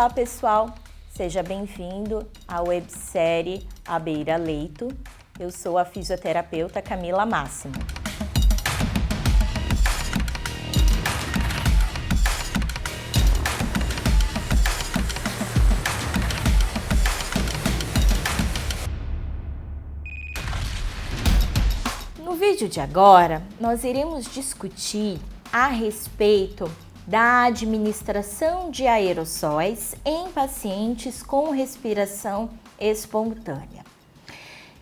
Olá, pessoal! Seja bem-vindo à websérie À Beira Leito. Eu sou a fisioterapeuta Camila Máximo. No vídeo de agora, nós iremos discutir a respeito da administração de aerossóis em pacientes com respiração espontânea.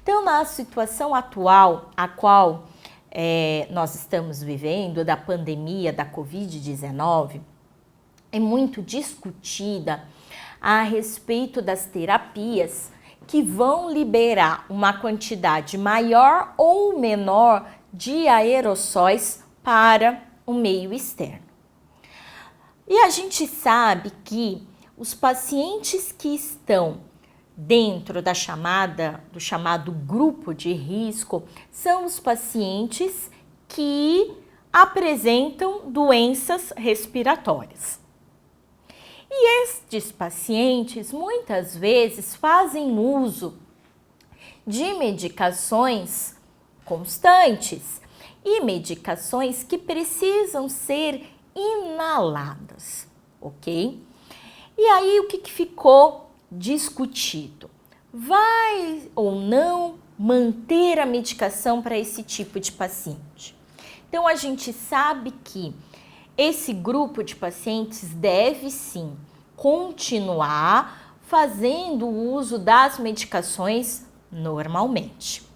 Então, na situação atual, a qual nós estamos vivendo, da pandemia da Covid-19, é muito discutida a respeito das terapias que vão liberar uma quantidade maior ou menor de aerossóis para o meio externo. E a gente sabe que os pacientes que estão dentro do chamado grupo de risco são os pacientes que apresentam doenças respiratórias. E estes pacientes muitas vezes fazem uso de medicações constantes e medicações que precisam ser inaladas, ok? E aí o que ficou discutido? Vai ou não manter a medicação para esse tipo de paciente? Então a gente sabe que esse grupo de pacientes deve sim continuar fazendo o uso das medicações normalmente.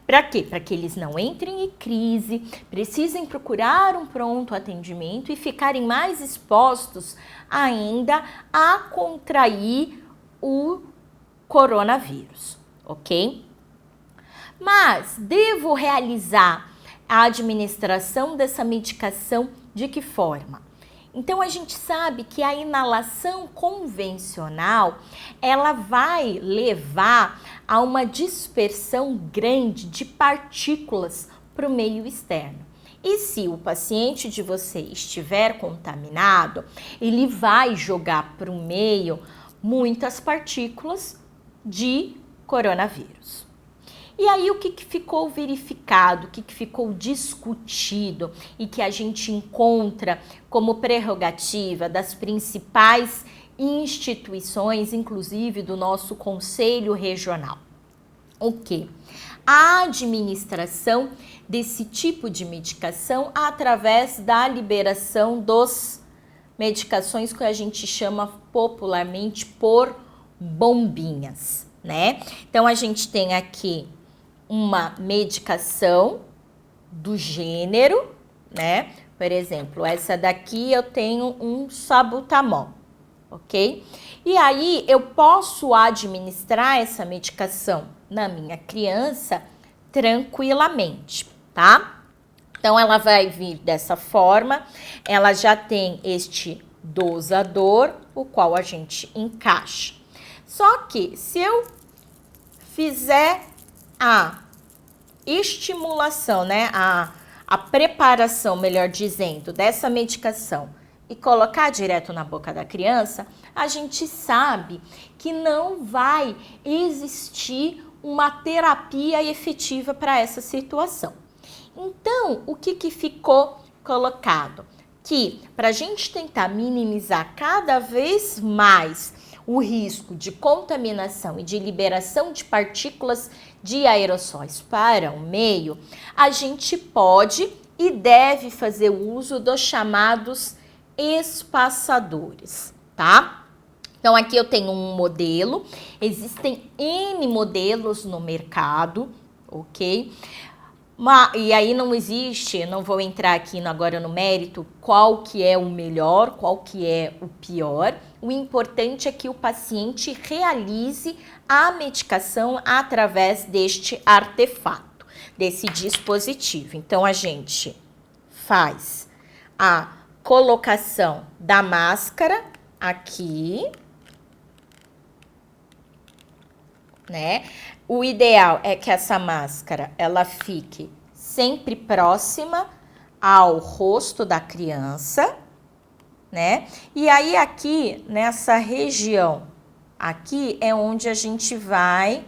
Para quê? Para que eles não entrem em crise, precisem procurar um pronto atendimento e ficarem mais expostos ainda a contrair o coronavírus, ok? Mas devo realizar a administração dessa medicação de que forma? Então, a gente sabe que a inalação convencional, ela vai levar a uma dispersão grande de partículas para o meio externo. E se o paciente de você estiver contaminado, ele vai jogar para o meio muitas partículas de coronavírus. E aí o que ficou verificado, o que ficou discutido e que a gente encontra como prerrogativa das principais instituições, inclusive do nosso Conselho Regional? O quê? A administração desse tipo de medicação através da liberação dos medicações que a gente chama popularmente por bombinhas, né? Então a gente tem aqui uma medicação do gênero, né? Por exemplo, essa daqui eu tenho um salbutamol, ok? E aí eu posso administrar essa medicação na minha criança tranquilamente, tá? Então ela vai vir dessa forma, ela já tem este dosador, o qual a gente encaixa. Só que se eu fizer a estimulação, né, a preparação, melhor dizendo, dessa medicação e colocar direto na boca da criança, a gente sabe que não vai existir uma terapia efetiva para essa situação. Então, o que ficou colocado? Que para a gente tentar minimizar cada vez mais o risco de contaminação e de liberação de partículas de aerossóis para o meio, a gente pode e deve fazer uso dos chamados espaçadores, tá? Então, aqui eu tenho um modelo, existem N modelos no mercado, ok? E aí não existe, não vou entrar aqui agora no mérito, qual que é o melhor, qual que é o pior. O importante é que o paciente realize a medicação através deste artefato, desse dispositivo. Então, a gente faz a colocação da máscara aqui, né? O ideal é que essa máscara, ela fique sempre próxima ao rosto da criança, né? E aí aqui, nessa região, aqui é onde a gente vai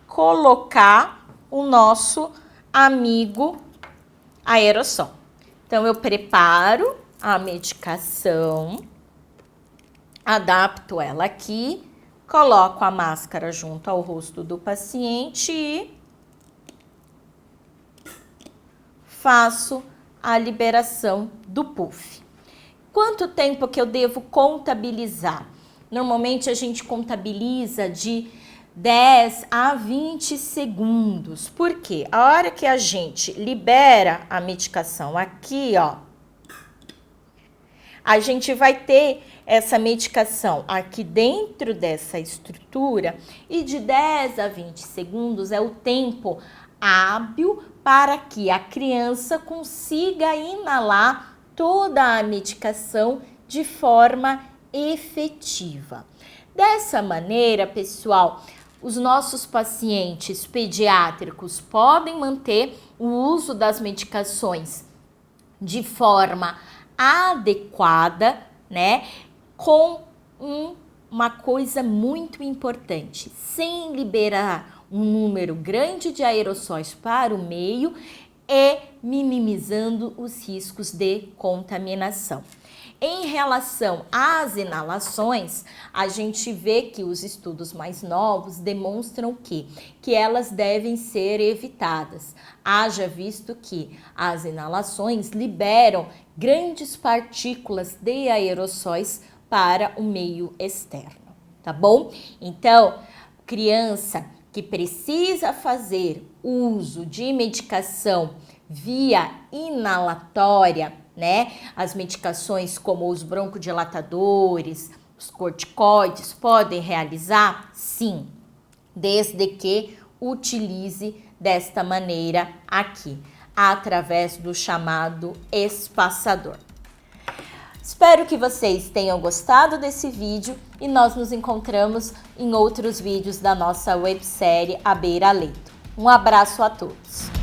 colocar o nosso amigo aerossol. Então, eu preparo a medicação, adapto ela aqui, coloco a máscara junto ao rosto do paciente e faço a liberação do puff. Quanto tempo que eu devo contabilizar? Normalmente a gente contabiliza de 10 a 20 segundos. Por quê? A hora que a gente libera a medicação aqui, ó, a gente vai ter essa medicação aqui dentro dessa estrutura e de 10 a 20 segundos é o tempo hábil para que a criança consiga inalar toda a medicação de forma efetiva. Dessa maneira, pessoal, os nossos pacientes pediátricos podem manter o uso das medicações de forma adequada, né? Com uma coisa muito importante, sem liberar um número grande de aerossóis para o meio e minimizando os riscos de contaminação. Em relação às inalações, a gente vê que os estudos mais novos demonstram que elas devem ser evitadas, haja visto que as inalações liberam grandes partículas de aerossóis para o meio externo, tá bom? Então, criança que precisa fazer uso de medicação via inalatória, né? As medicações como os broncodilatadores, os corticoides podem realizar? Sim, desde que utilize desta maneira aqui, através do chamado espaçador. Espero que vocês tenham gostado desse vídeo e nós nos encontramos em outros vídeos da nossa websérie A Beira Leito. Um abraço a todos!